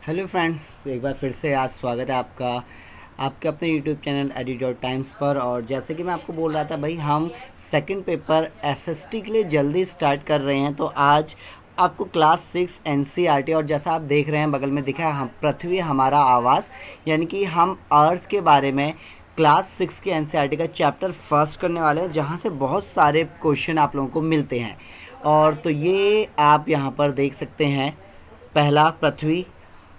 Hello friends, तो एक बार फिर से आज स्वागत है आपका आपके अपने यूट्यूब चैनल एडिटर टाइम्स पर। और जैसे कि मैं आपको बोल रहा था भाई, हम सेकंड पेपर एसएसटी के लिए जल्दी स्टार्ट कर रहे हैं। तो आज आपको क्लास 6 एनसीईआरटी, और जैसा आप देख रहे हैं बगल में दिखा है हम पृथ्वी हमारा आवास, यानी कि हम अर्थ के बारे में क्लास 6 के एनसीईआरटी का चैप्टर फर्स्ट करने वाले हैं, जहाँ से बहुत सारे क्वेश्चन आप लोगों को मिलते हैं। और तो ये आप यहाँ पर देख सकते हैं, पहला पृथ्वी,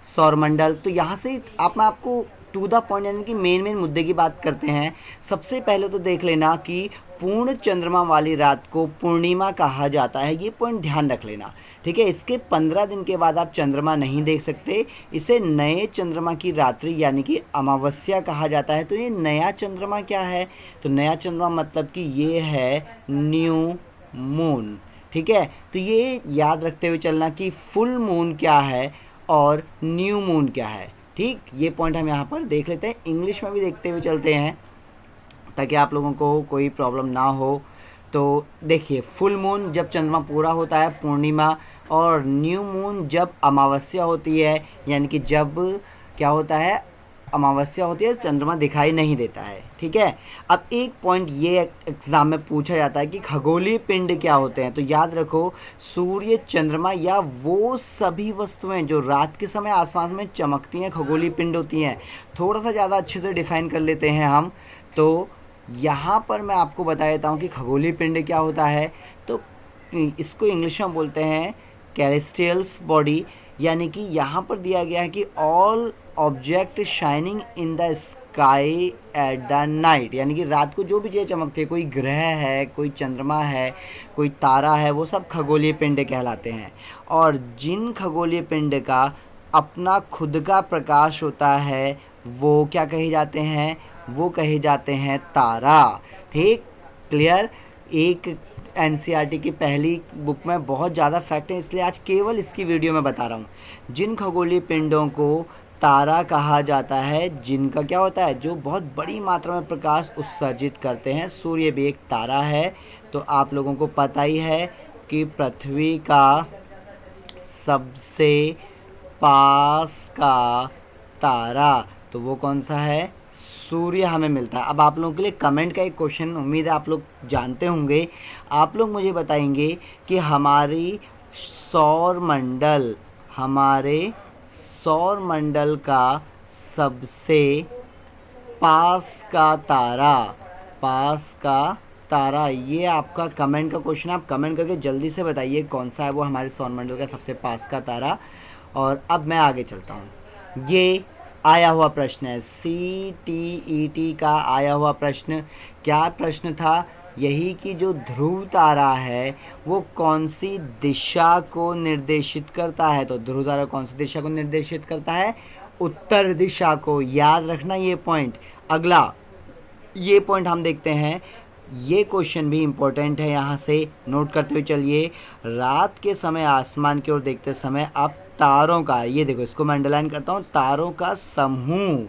सौरमंडल। तो यहाँ से आप मैं आपको टू द पॉइंट यानी कि मेन मुद्दे की बात करते हैं। सबसे पहले तो देख लेना कि पूर्ण चंद्रमा वाली रात को पूर्णिमा कहा जाता है, ये पॉइंट ध्यान रख लेना, ठीक है। इसके 15 दिन के बाद आप चंद्रमा नहीं देख सकते, इसे नए चंद्रमा की रात्रि यानी कि अमावस्या कहा जाता है। तो ये नया चंद्रमा क्या है? तो नया चंद्रमा मतलब कि ये है न्यू मून, ठीक है। तो ये याद रखते हुए चलना कि फुल मून क्या है और न्यू मून क्या है, ठीक। ये पॉइंट हम यहाँ पर देख लेते हैं, इंग्लिश में भी देखते हुए चलते हैं ताकि आप लोगों को कोई प्रॉब्लम ना हो। तो देखिए, फुल मून जब चंद्रमा पूरा होता है पूर्णिमा, और न्यू मून जब अमावस्या होती है, यानी कि जब क्या होता है, अमावस्या होती है, चंद्रमा दिखाई नहीं देता है, ठीक है। अब एक पॉइंट ये एग्जाम में पूछा जाता है कि खगोलीय पिंड क्या होते हैं। तो याद रखो, सूर्य, चंद्रमा या वो सभी वस्तुएं जो रात के समय आसमान में चमकती हैं खगोलीय पिंड होती हैं। थोड़ा सा ज़्यादा अच्छे से डिफाइन कर लेते हैं हम। तो यहाँ पर मैं आपको बता देता हूँ कि खगोलीय पिंड क्या होता है। तो इसको इंग्लिश में बोलते हैं कैलेस्टियल्स बॉडी, यानी कि यहाँ पर दिया गया है कि all object shining in the sky at the night, यानी कि रात को जो भी चीज़ें चमकती है, कोई ग्रह है, कोई चंद्रमा है, कोई तारा है, वो सब खगोलीय पिंड कहलाते हैं। और जिन खगोलीय पिंड का अपना खुद का प्रकाश होता है वो क्या कहे जाते हैं? वो कहे जाते हैं तारा, ठीक। क्लियर। एक एनसीईआरटी की पहली बुक में बहुत ज़्यादा फैक्ट है, इसलिए आज केवल इसकी वीडियो में बता रहा हूँ। जिन खगोलीय पिंडों को तारा कहा जाता है, जिनका क्या होता है, जो बहुत बड़ी मात्रा में प्रकाश उत्सर्जित करते हैं। सूर्य भी एक तारा है। तो आप लोगों को पता ही है कि पृथ्वी का सबसे पास का तारा तो वो कौन सा है? सूर्य हमें मिलता है। अब आप लोगों के लिए कमेंट का एक क्वेश्चन, उम्मीद है आप लोग जानते होंगे। आप लोग मुझे बताएंगे कि हमारे सौर मंडल का सबसे पास का तारा, ये आपका कमेंट का क्वेश्चन। आप कमेंट करके जल्दी से बताइए कौन सा है वो हमारे सौरमंडल का सबसे पास का तारा। और अब मैं आगे चलता हूँ। ये आया हुआ प्रश्न है, CTET का आया हुआ प्रश्न। क्या प्रश्न था? यही कि जो ध्रुव तारा है वो कौन सी दिशा को निर्देशित करता है। तो ध्रुव तारा कौन सी दिशा को निर्देशित करता है? उत्तर दिशा को। याद रखना ये पॉइंट। अगला ये पॉइंट हम देखते हैं, ये क्वेश्चन भी इम्पोर्टेंट है, यहाँ से नोट करते हुए चलिए। रात के समय आसमान की ओर देखते समय आप तारों का, ये देखो इसको मैं अंडरलाइन करता हूँ, तारों का समूह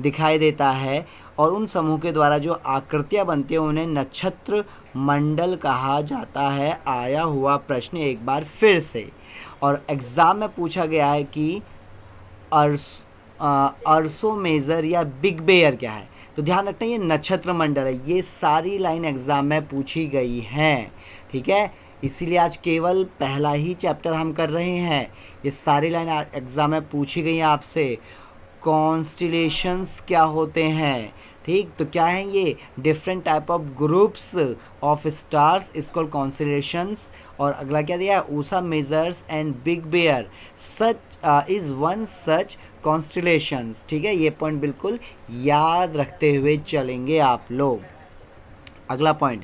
दिखाई देता है, और उन समूह के द्वारा जो आकृतियाँ बनती हैं उन्हें नक्षत्र मंडल कहा जाता है। आया हुआ प्रश्न एक बार फिर से, और एग्ज़ाम में पूछा गया है कि अर्सो मेजर या बिग बेयर क्या है। तो ध्यान रखना ये नक्षत्र मंडल है। ये सारी लाइन एग्ज़ाम में पूछी गई हैं, ठीक है। इसीलिए आज केवल पहला ही चैप्टर हम कर रहे हैं। ये सारी लाइन एग्ज़ाम में पूछी गई हैं आपसे। कॉन्स्टिलेशंस क्या होते हैं, ठीक। तो क्या है ये? Different type of groups of stars is called constellations. और अगला क्या दिया है? Ursa majors and big bear such is one such constellations, ठीक है। ये पॉइंट बिल्कुल याद रखते हुए चलेंगे आप लोग। अगला पॉइंट,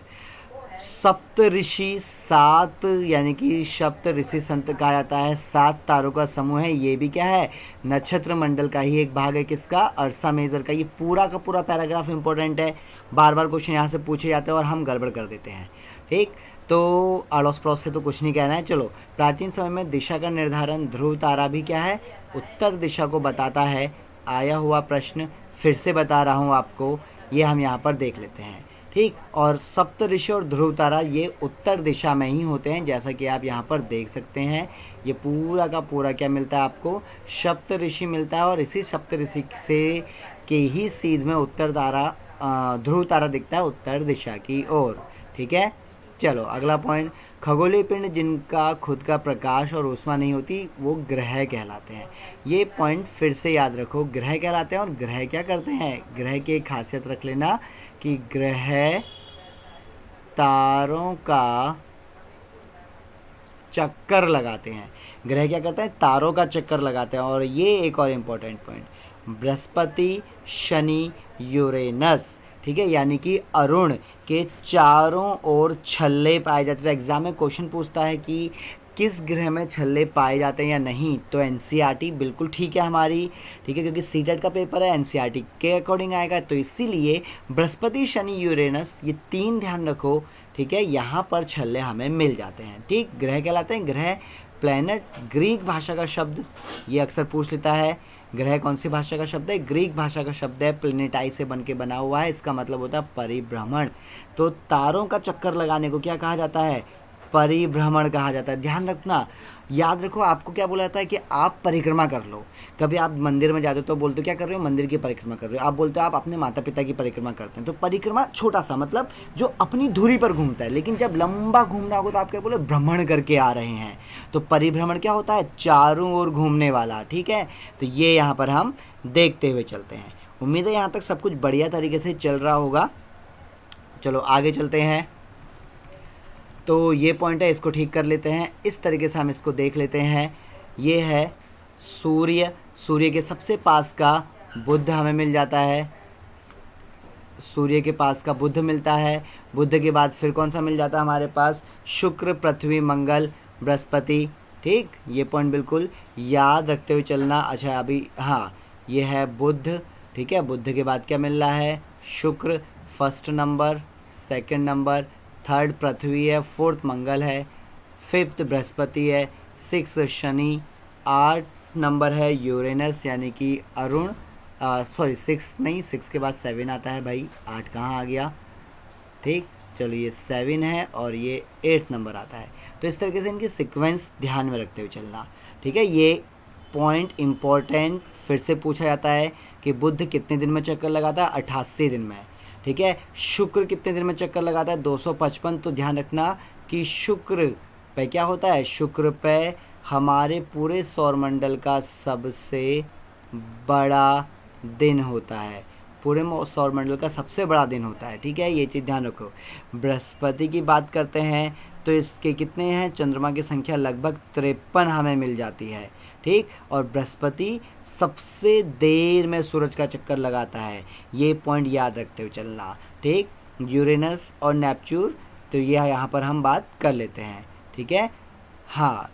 सप्त ऋषि, सात यानी कि सप्त ऋषि संत कहा जाता है, 7 तारों का समूह है। ये भी क्या है? नक्षत्र मंडल का ही एक भाग है। किसका? अर्सा मेजर का। ये पूरा का पूरा पैराग्राफ इंपॉर्टेंट है, बार बार क्वेश्चन यहाँ से पूछे जाते हैं और हम गड़बड़ कर देते हैं, ठीक। तो अड़ोस पड़ोस से तो कुछ नहीं कहना है। चलो, प्राचीन समय में दिशा का निर्धारण ध्रुव तारा भी क्या है? उत्तर दिशा को बताता है। आया हुआ प्रश्न फिर से बता रहा हूँ आपको, ये हम यहाँ पर देख लेते हैं, ठीक। और सप्तऋषि और ध्रुव तारा ये उत्तर दिशा में ही होते हैं, जैसा कि आप यहाँ पर देख सकते हैं। ये पूरा का पूरा क्या मिलता है आपको, सप्तऋषि मिलता है, और इसी सप्तऋषि से के ही सीध में उत्तर तारा ध्रुव तारा दिखता है उत्तर दिशा की ओर। ठीक है, चलो अगला पॉइंट। खगोलीय पिंड जिनका खुद का प्रकाश और ऊष्मा नहीं होती वो ग्रह कहलाते हैं। ये पॉइंट फिर से याद रखो, ग्रह कहलाते हैं। और ग्रह क्या करते हैं, ग्रह की एक खासियत रख लेना कि ग्रह तारों का चक्कर लगाते हैं। ग्रह क्या करते हैं, तारों का चक्कर लगाते हैं। और ये एक और important point, Brihaspati, Shani, Uranus, ठीक है, यानी कि अरुण के चारों ओर छल्ले पाए जाते थे। एग्जाम में क्वेश्चन पूछता है कि किस ग्रह में छल्ले पाए जाते हैं या नहीं, तो एनसीईआरटी बिल्कुल ठीक है हमारी, ठीक है, क्योंकि सीटेट का पेपर है, एनसीईआरटी के अकॉर्डिंग आएगा। तो इसीलिए बृहस्पति, शनि, यूरेनस ये तीन ध्यान रखो, ठीक है, यहाँ पर छल्ले हमें मिल जाते हैं। ठीक, ग्रह कहलाते हैं। ग्रह प्लैनेट ग्रीक भाषा का शब्द, ये अक्सर पूछ लेता है। ग्रह कौन सी भाषा का शब्द है, ग्रीक भाषा का शब्द है, प्लेनेटाई से बन के बना हुआ है, इसका मतलब होता है परिभ्रमण। तो तारों का चक्कर लगाने को क्या कहा जाता है, परिभ्रमण कहा जाता है। ध्यान रखना, याद रखो, आपको क्या बोला जाता है कि आप परिक्रमा कर लो। कभी आप मंदिर में जाते हो तो बोलते हो क्या कर रहे हो, मंदिर की परिक्रमा कर रहे हो। आप बोलते हो आप अपने माता पिता की परिक्रमा करते हैं। तो परिक्रमा छोटा सा मतलब जो अपनी धुरी पर घूमता है, लेकिन जब लंबा घूमना होगा तो आप क्या बोले, भ्रमण करके आ रहे हैं। तो परिभ्रमण क्या होता है, चारों ओर घूमने वाला। ठीक है, तो ये यहाँ पर हम देखते हुए चलते हैं। उम्मीद है यहाँ तक सब कुछ बढ़िया तरीके से चल रहा होगा। चलो आगे चलते हैं। तो ये पॉइंट है, इसको ठीक कर लेते हैं। इस तरीके से हम इसको देख लेते हैं। ये है सूर्य, सूर्य के सबसे पास का बुध हमें मिल जाता है, सूर्य के पास का बुध मिलता है। बुध के बाद फिर कौन सा मिल जाता है हमारे पास, शुक्र, पृथ्वी, मंगल, बृहस्पति। ठीक, ये पॉइंट बिल्कुल याद रखते हुए चलना। अच्छा अभी हाँ, ये है बुध, ठीक है, बुध के बाद क्या मिल रहा है, शुक्र first number, second number, third पृथ्वी है, फोर्थ मंगल है, फिफ्थ बृहस्पति है, सिक्स शनि, 8 नंबर है यूरेनस यानी कि अरुण, सॉरी 6 नहीं, 6 के बाद 7 आता है भाई, 8 कहाँ आ गया। ठीक, चलो ये 7 है और ये 8th नंबर आता है। तो इस तरीके से इनकी सीक्वेंस ध्यान में रखते हुए चलना। ठीक है, ये पॉइंट इम्पोर्टेंट फिर से पूछा जाता है कि बुध कितने दिन में चक्कर लगाता है, 88 दिन में। ठीक है, शुक्र कितने दिन में चक्कर लगाता है, 255। तो ध्यान रखना कि शुक्र पे क्या होता है, शुक्र पे हमारे पूरे सौरमंडल का सबसे बड़ा दिन होता है, पूरे सौरमंडल का सबसे बड़ा दिन होता है। ठीक है, ये चीज़ ध्यान रखो। बृहस्पति की बात करते हैं तो इसके कितने हैं, चंद्रमा की संख्या लगभग 53 हमें मिल जाती है। ठीक, और बृहस्पति सबसे देर में सूरज का चक्कर लगाता है, ये पॉइंट याद रखते हुए चलना। ठीक, यूरेनस और नेपच्यून, तो ये यहाँ पर हम बात कर लेते हैं। ठीक है, हाँ,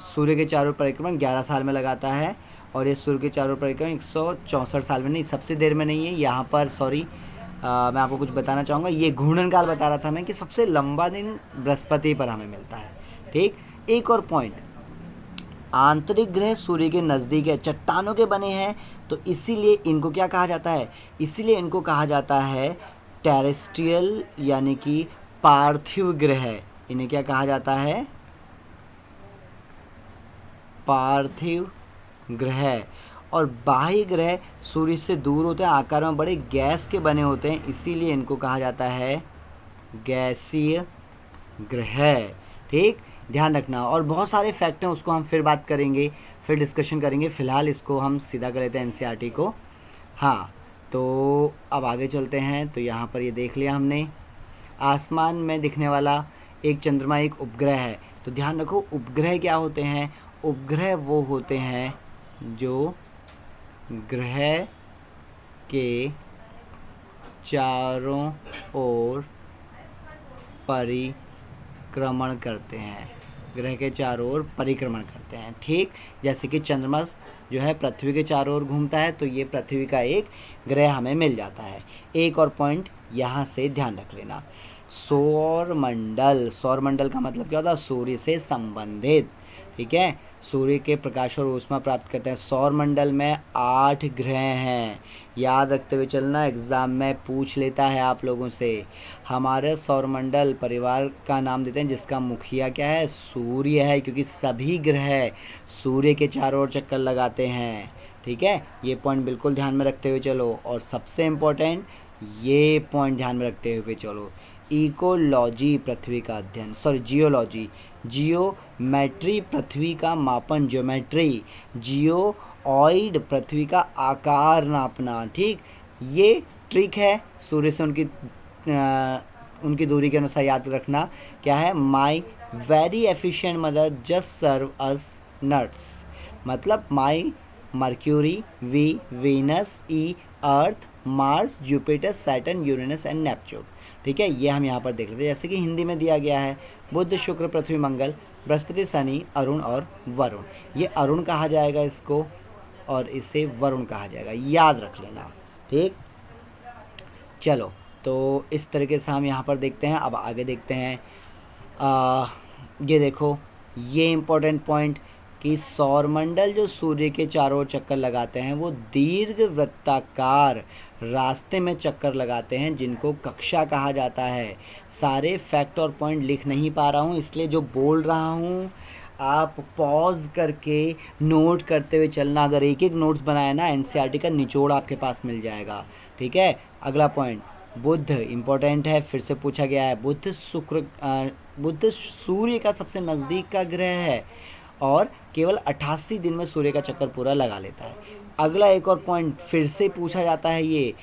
सूर्य के चारों परिक्रमा 11 साल में लगाता है, और ये सूर्य के चारों परिक्रमा 164 साल में, नहीं सबसे देर में नहीं है यहाँ पर, सॉरी, मैं आपको कुछ बताना चाहूँगा। ये घूर्णन काल बता रहा था मैं कि सबसे लंबा दिन बृहस्पति पर हमें मिलता है। ठीक, एक और पॉइंट, आंतरिक ग्रह सूर्य के नज़दीक है, चट्टानों के बने हैं, तो इसीलिए इनको क्या कहा जाता है, इसीलिए इनको कहा जाता है टेरेस्ट्रियल यानी कि पार्थिव ग्रह। इन्हें क्या कहा जाता है, पार्थिव ग्रह। और बाह्य ग्रह सूर्य से दूर होते हैं, आकार में बड़े गैस के बने होते हैं, इसीलिए इनको कहा जाता है गैसीय ग्रह। ठीक, ध्यान रखना। और बहुत सारे फैक्ट हैं, उसको हम फिर बात करेंगे, फिर डिस्कशन करेंगे। फ़िलहाल इसको हम सीधा कर लेते हैं एनसीईआरटी को। हाँ, तो अब आगे चलते हैं। तो यहाँ पर ये देख लिया हमने, आसमान में दिखने वाला एक चंद्रमा एक उपग्रह है। तो ध्यान रखो, उपग्रह क्या होते हैं, उपग्रह वो होते हैं जो ग्रह के चारों ओर परिक्रमण करते हैं, ग्रह के चारों ओर परिक्रमण करते हैं। ठीक, जैसे कि चंद्रमा जो है पृथ्वी के चारों ओर घूमता है, तो ये पृथ्वी का एक ग्रह हमें मिल जाता है। एक और पॉइंट यहाँ से ध्यान रख लेना, सौरमंडल, सौरमंडल का मतलब क्या होता है, सूर्य से संबंधित। ठीक है, सूर्य के प्रकाश और ऊष्मा प्राप्त करते हैं। सौरमंडल में 8 ग्रह हैं, याद रखते हुए चलना, एग्ज़ाम में पूछ लेता है आप लोगों से। हमारे सौरमंडल परिवार का नाम देते हैं जिसका मुखिया क्या है, सूर्य है, क्योंकि सभी ग्रह सूर्य के चारों ओर चक्कर लगाते हैं। ठीक है, ये पॉइंट बिल्कुल ध्यान में रखते हुए चलो। और सबसे इम्पोर्टेंट ये पॉइंट ध्यान में रखते हुए चलो, इकोलॉजी पृथ्वी का अध्ययन, सॉरी जियोलॉजी, जियोमेट्री पृथ्वी का मापन, ज्योमेट्री, जियोऑइड पृथ्वी का आकार नापना। ठीक, ये ट्रिक है सूर्य से उनकी दूरी के अनुसार याद रखना। क्या है, my very efficient mother just serve us nuts, मतलब my Mercury, Venus, E, Earth, Mars, Jupiter, Saturn, Uranus and Neptune. ठीक है, ये हम यहाँ पर देख लेते हैं। जैसे कि हिंदी में दिया गया है, बुध, शुक्र, पृथ्वी, मंगल, बृहस्पति, शनि, अरुण और वरुण। ये अरुण कहा जाएगा इसको, और इसे वरुण कहा जाएगा, याद रख लेना। ठीक, चलो, तो इस तरीके से हम यहाँ पर देखते हैं। अब आगे देखते हैं, ये देखो, ये इम्पोर्टेंट पॉइंट कि सौरमंडल जो सूर्य के चारों ओर चक्कर लगाते हैं वो दीर्घ वृत्ताकार रास्ते में चक्कर लगाते हैं, जिनको कक्षा कहा जाता है। सारे फैक्ट और पॉइंट लिख नहीं पा रहा हूँ, इसलिए जो बोल रहा हूँ आप पॉज करके नोट करते हुए चलना। अगर एक एक नोट्स बनाया ना, एनसीईआरटी का निचोड़ आपके पास मिल जाएगा। ठीक है, अगला पॉइंट, बुध इम्पोर्टेंट है, फिर से पूछा गया है। बुध सूर्य का सबसे नज़दीक का ग्रह है और केवल 88 दिन में सूर्य का चक्कर पूरा लगा लेता है। अगला एक और पॉइंट फिर से पूछा जाता है, ये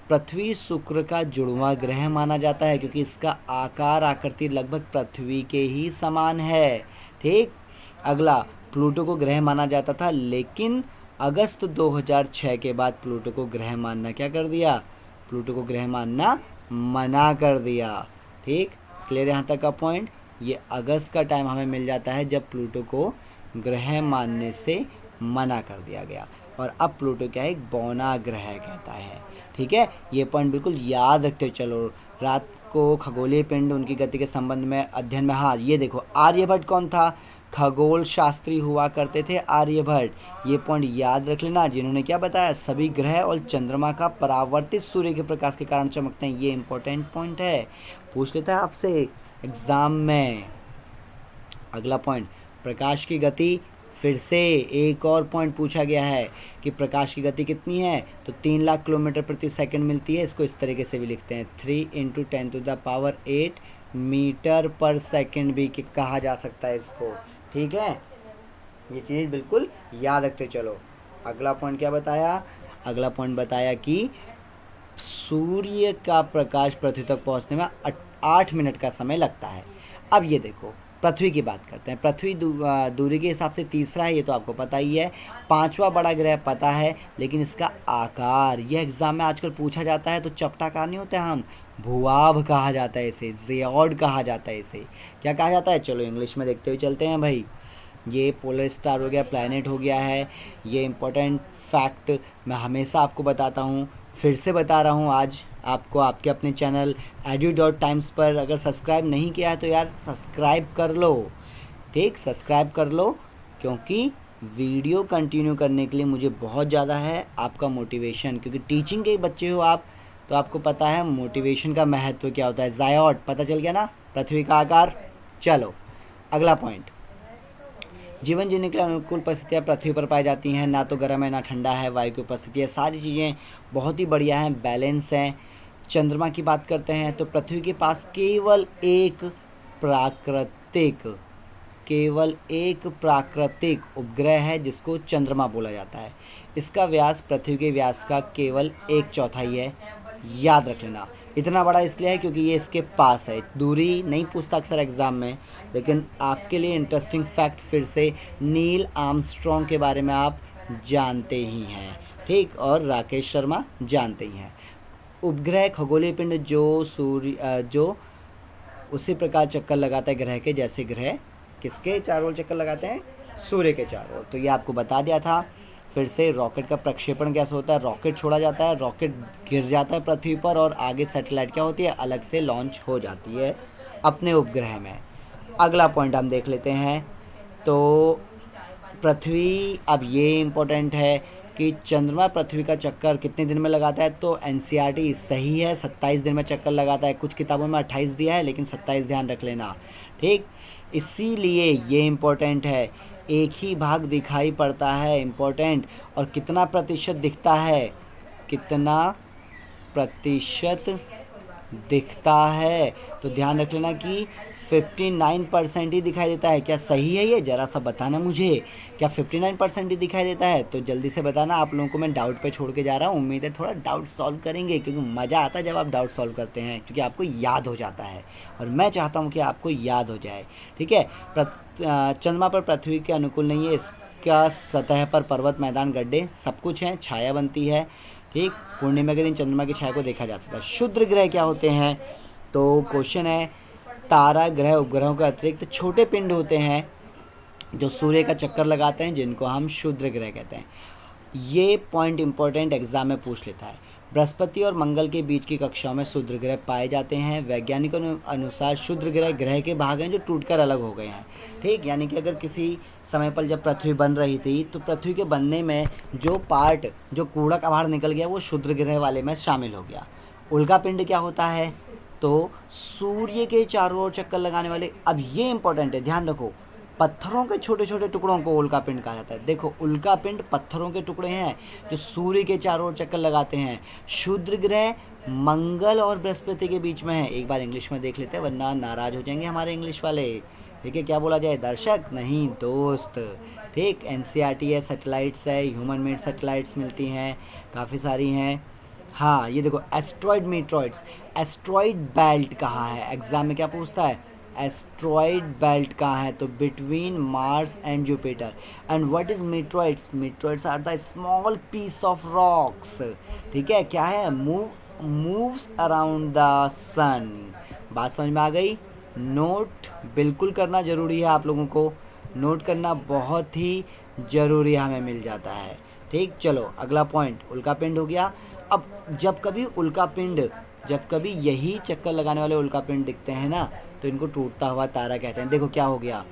पृथ्वी शुक्र का जुड़वां ग्रह माना जाता है, क्योंकि इसका आकार आकृति लगभग पृथ्वी के ही समान है। ठीक, अगला, प्लूटो को ग्रह माना जाता था, लेकिन अगस्त 2006 के बाद प्लूटो को ग्रह मानना क्या कर दिया, प्लूटो को ग्रह मानना मना कर दिया। ठीक, क्लियर यहाँ तक का पॉइंट। ये अगस्त का टाइम हमें मिल जाता है जब प्लूटो को ग्रह मानने से मना कर दिया गया, और अब प्लूटो क्या है, एक बौना ग्रह कहता है। ठीक है, ये पॉइंट बिल्कुल याद रखते चलो। रात को खगोलीय पिंड उनकी गति के संबंध में अध्ययन में, हाँ ये देखो, आर्यभट्ट कौन था, खगोल शास्त्री हुआ करते थे आर्यभट्ट। ये पॉइंट याद रख लेना, जिन्होंने क्या बताया, सभी ग्रह और चंद्रमा का परावर्तित सूर्य के प्रकाश के कारण चमकते हैं। ये इंपॉर्टेंट पॉइंट है, पूछ लेता है आपसे एग्जाम में। अगला पॉइंट, प्रकाश की गति, फिर से एक और पॉइंट पूछा गया है कि प्रकाश की गति कितनी है, तो 3 लाख किलोमीटर प्रति सेकंड मिलती है। इसको इस तरीके से भी लिखते हैं, 3 × 10⁸ मीटर पर सेकंड भी कहा जा सकता है इसको। ठीक है, ये चीज़ बिल्कुल याद रखते चलो। अगला पॉइंट क्या बताया, अगला पॉइंट बताया कि सूर्य का प्रकाश पृथ्वी तक पहुंचने में 8 मिनट का समय लगता है। अब ये देखो, पृथ्वी की बात करते हैं। पृथ्वी दूरी के हिसाब से तीसरा है, ये तो आपको पता ही है। 5वां बड़ा ग्रह पता है, लेकिन इसका आकार, ये एग्जाम में आजकल पूछा जाता है, तो चपटाकार नहीं होते हम, भूआभ कहा जाता है इसे, ज़ियोड कहा जाता है इसे। क्या कहा जाता है, चलो इंग्लिश में देखते हुए चलते हैं भाई। ये पोलर स्टार हो गया, प्लैनेट हो गया है। ये इम्पोर्टेंट फैक्ट मैं हमेशा आपको बताता हूँ, फिर से बता रहा हूँ आज आपको, आपके अपने चैनल edu.times पर। अगर सब्सक्राइब नहीं किया है तो यार सब्सक्राइब कर लो। ठीक, सब्सक्राइब कर लो, क्योंकि वीडियो कंटिन्यू करने के लिए मुझे बहुत ज़्यादा है आपका मोटिवेशन, क्योंकि टीचिंग के बच्चे हो आप, तो आपको पता है मोटिवेशन का महत्व क्या होता है। ज़ायोड पता चल गया ना, पृथ्वी का आकार। चलो अगला पॉइंट, जीवन जीने के लिए अनुकूल परिस्थितियाँ पृथ्वी पर पाई जाती हैं, ना तो गर्म है ना ठंडा है, वायु की उपस्थिति है, सारी चीज़ें बहुत ही बढ़िया हैं, बैलेंस हैं। चंद्रमा की बात करते हैं तो पृथ्वी के पास केवल एक प्राकृतिक उपग्रह है जिसको चंद्रमा बोला जाता है। इसका व्यास पृथ्वी के व्यास का केवल 1/4 है, याद रख लेना। इतना बड़ा इसलिए है क्योंकि ये इसके पास है। दूरी नहीं पूछता अक्सर एग्ज़ाम में, लेकिन आपके लिए इंटरेस्टिंग फैक्ट फिर से, नील आर्मस्ट्रॉन्ग के बारे में आप जानते ही हैं। ठीक, और राकेश शर्मा जानते ही हैं। उपग्रह खगोलीय पिंड जो उसी प्रकार चक्कर लगाता है ग्रह के, जैसे ग्रह किसके चारों ओर चक्कर लगाते हैं, सूर्य के चारों ओर। तो ये आपको बता दिया था। फिर से रॉकेट का प्रक्षेपण कैसे होता है, रॉकेट छोड़ा जाता है, रॉकेट गिर जाता है पृथ्वी पर, और आगे सैटेलाइट क्या होती है, अलग से लॉन्च हो जाती है अपने उपग्रह में। अगला पॉइंट हम देख लेते हैं, तो पृथ्वी, अब ये इम्पोर्टेंट है कि चंद्रमा पृथ्वी का चक्कर कितने दिन में लगाता है, तो एनसीईआरटी सही है, 27 दिन में चक्कर लगाता है। कुछ किताबों में 28 दिया है, लेकिन 27 ध्यान रख लेना, ठीक। इसीलिए ये इम्पोर्टेंट है, एक ही भाग दिखाई पड़ता है, इम्पोर्टेंट। और कितना प्रतिशत दिखता है, कितना प्रतिशत दिखता है, तो ध्यान रख लेना कि 59% ही दिखाई देता है। क्या सही है ये, ज़रा सा बताना मुझे, क्या 59% ही दिखाई देता है? तो जल्दी से बताना। आप लोगों को मैं डाउट पे छोड़ के जा रहा हूँ, उम्मीद है थोड़ा डाउट सॉल्व करेंगे, क्योंकि मज़ा आता है जब आप डाउट सॉल्व करते हैं, क्योंकि आपको याद हो जाता है और मैं चाहता हूँ कि आपको याद हो जाए, ठीक है। चंद्रमा पर पृथ्वी के अनुकूल नहीं है, इसका सतह पर पर्वत, मैदान, गड्ढे सब कुछ है, छाया बनती है, ठीक। पूर्णिमा के दिन चंद्रमा की छाया को देखा जा सकता है। क्षुद्र ग्रह क्या होते हैं, तो क्वेश्चन है, तारा, ग्रह, उपग्रहों के अतिरिक्त छोटे पिंड होते हैं जो सूर्य का चक्कर लगाते हैं, जिनको हम क्षुद्र ग्रह कहते हैं। ये पॉइंट इंपॉर्टेंट एग्जाम में पूछ लेता है। बृहस्पति और मंगल के बीच की कक्षाओं में क्षुद्र ग्रह पाए जाते हैं। वैज्ञानिकों के अनुसार क्षुद्र ग्रह ग्रह के भाग हैं जो टूटकर अलग हो गए हैं, ठीक। यानी कि अगर किसी समय पर जब पृथ्वी बन रही थी, तो पृथ्वी के बनने में जो पार्ट, जो कूड़ा कबाड़ निकल गया, वो क्षुद्र ग्रह वाले में शामिल हो गया। उल्का पिंड क्या होता है, तो सूर्य के चारों ओर चक्कर लगाने वाले, अब ये इंपॉर्टेंट है, ध्यान रखो, पत्थरों के छोटे छोटे टुकड़ों को उल्का पिंड कहा जाता है। देखो, उल्का पिंड पत्थरों के टुकड़े हैं जो सूर्य के चारों ओर चक्कर लगाते हैं। क्षुद्र ग्रह मंगल और बृहस्पति के बीच में है। एक बार इंग्लिश में देख लेते हैं, वरना नाराज हो जाएंगे हमारे इंग्लिश वाले, ठीक है। क्या बोला जाए, दर्शक नहीं दोस्त, ठीक। एनसीईआरटी है, सैटेलाइट्स है, ह्यूमन मेड सैटेलाइट्स मिलती हैं, काफ़ी सारी हैं। हाँ, ये देखो, एस्ट्रॉयड मीटरॉइड्स, एस्ट्रॉयड बेल्ट कहाँ है, एग्जाम में क्या पूछता है, एस्ट्रॉयड बेल्ट कहाँ है, तो between Mars and Jupiter. And what is meteoroids, meteoroids are the small piece of rocks, ठीक है। क्या है, मूव्स अराउंड द सन। बात समझ में आ गई। नोट बिल्कुल करना ज़रूरी है, आप लोगों को नोट करना बहुत ही ज़रूरी हमें मिल जाता है, ठीक। चलो अगला पॉइंट, उल्का पिंड हो गया। अब जब कभी यही चक्कर लगाने वाले उल्का पिंड दिखते हैं ना, तो इनको टूटता हुआ तारा कहते हैं। देखो क्या हो गया,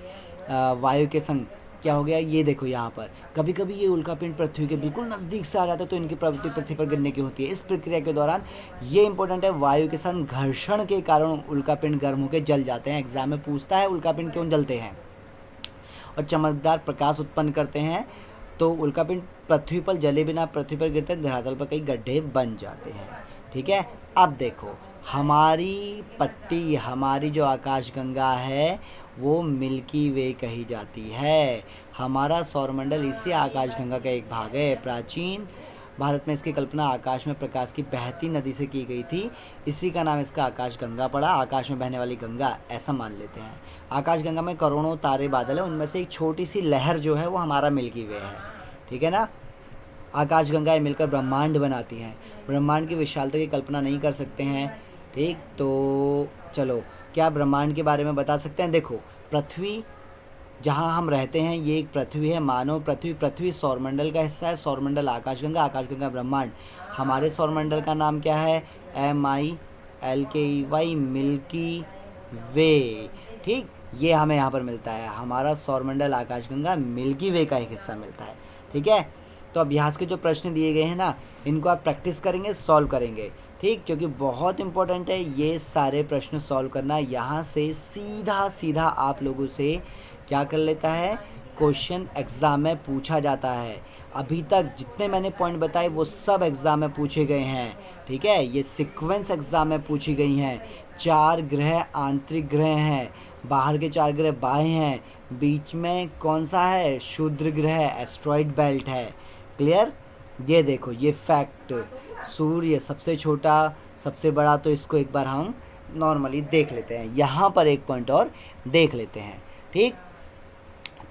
वायु के संग क्या हो गया, ये देखो यहाँ पर कभी कभी ये उल्का पिंड पृथ्वी के बिल्कुल नज़दीक से आ जाता है, तो इनकी प्रवृत्ति पृथ्वी पर गिरने की होती है। इस प्रक्रिया के दौरान ये इंपॉर्टेंट है, वायु के संग घर्षण के कारण उल्का पिंड गर्म होकर जल जाते हैं। एग्जाम में पूछता है उल्का पिंड क्यों जलते हैं, और चमकदार प्रकाश उत्पन्न करते हैं। तो उल्का पिंड पृथ्वी पर जले बिना पृथ्वी पर गिरते, धरातल पर कई गड्ढे बन जाते हैं, ठीक है। अब देखो, हमारी पट्टी, हमारी जो आकाशगंगा है, वो मिल्की वे कही जाती है। हमारा सौरमंडल इसी आकाशगंगा का एक भाग है। प्राचीन भारत में इसकी कल्पना आकाश में प्रकाश की बहती नदी से की गई थी, इसी का नाम इसका आकाशगंगा पड़ा। आकाश में बहने वाली गंगा, ऐसा मान लेते हैं। आकाशगंगा में करोड़ों तारे बादल हैं, उनमें से एक छोटी सी लहर जो है वो हमारा मिल्की वे है, ठीक है ना। आकाशगंगाएं मिलकर ब्रह्मांड बनाती हैं। ब्रह्मांड की विशालता की कल्पना नहीं कर सकते हैं, ठीक। तो चलो, क्या ब्रह्मांड के बारे में बता सकते हैं। देखो, पृथ्वी जहाँ हम रहते हैं, ये एक पृथ्वी है, मानव पृथ्वी। पृथ्वी सौरमंडल का हिस्सा है, सौरमंडल आकाशगंगा, आकाशगंगा ब्रह्मांड। हमारे सौरमंडल का नाम क्या है, MILKY, मिल्की वे, ठीक। ये हमें यहाँ पर मिलता है, हमारा सौरमंडल आकाशगंगा मिल्की वे का एक हिस्सा मिलता है, ठीक है। तो अभ्यास के जो प्रश्न दिए गए हैं ना, इनको आप प्रैक्टिस करेंगे, सॉल्व करेंगे, ठीक, क्योंकि बहुत इंपॉर्टेंट है ये सारे प्रश्न सॉल्व करना। यहाँ से सीधा सीधा आप लोगों से क्या कर लेता है, क्वेश्चन एग्ज़ाम में पूछा जाता है। अभी तक जितने मैंने पॉइंट बताए वो सब एग्ज़ाम में पूछे गए हैं, ठीक है। ये सीक्वेंस एग्ज़ाम में पूछी गई हैं। 4 ग्रह आंतरिक ग्रह हैं, बाहर के 4 ग्रह बाह्य हैं, बीच में कौन सा है, क्षुद्र ग्रह, एस्ट्रॉयड बेल्ट है। क्लियर। ये देखो, ये फैक्ट, सूर्य सबसे छोटा सबसे बड़ा, तो इसको एक बार हम नॉर्मली देख लेते हैं। यहाँ पर एक पॉइंट और देख लेते हैं, ठीक।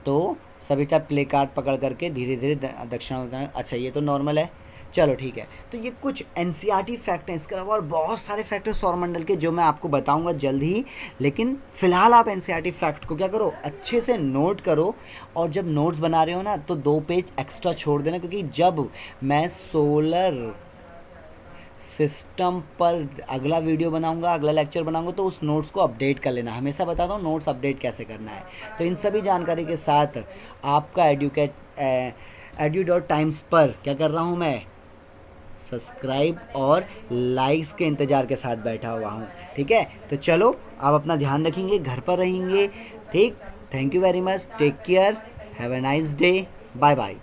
तो सभी तरह प्ले कार्ड पकड़ करके धीरे धीरे दक्षिणावर्त, अच्छा ये तो नॉर्मल है, चलो ठीक है। तो ये कुछ एनसीईआरटी फैक्ट हैं, इसके अलावा और बहुत सारे फैक्ट हैं सौरमंडल के, जो मैं आपको बताऊंगा जल्द ही। लेकिन फ़िलहाल आप एनसीईआरटी फैक्ट को क्या करो, अच्छे से नोट करो, और जब नोट्स बना रहे हो ना, तो 2 पेज एक्स्ट्रा छोड़ देना, क्योंकि जब मैं सिस्टम पर अगला वीडियो बनाऊंगा, अगला लेक्चर बनाऊंगा, तो उस नोट्स को अपडेट कर लेना। हमेशा बताता हूँ नोट्स अपडेट कैसे करना है। तो इन सभी जानकारी के साथ आपका edu.times पर क्या कर रहा हूँ मैं, सब्सक्राइब और लाइक्स के इंतज़ार के साथ बैठा हुआ हूँ। ठीक है, तो चलो आप अपना ध्यान रखेंगे, घर पर रहेंगे। ठीक, thank you very much, take care, have a nice day, bye bye.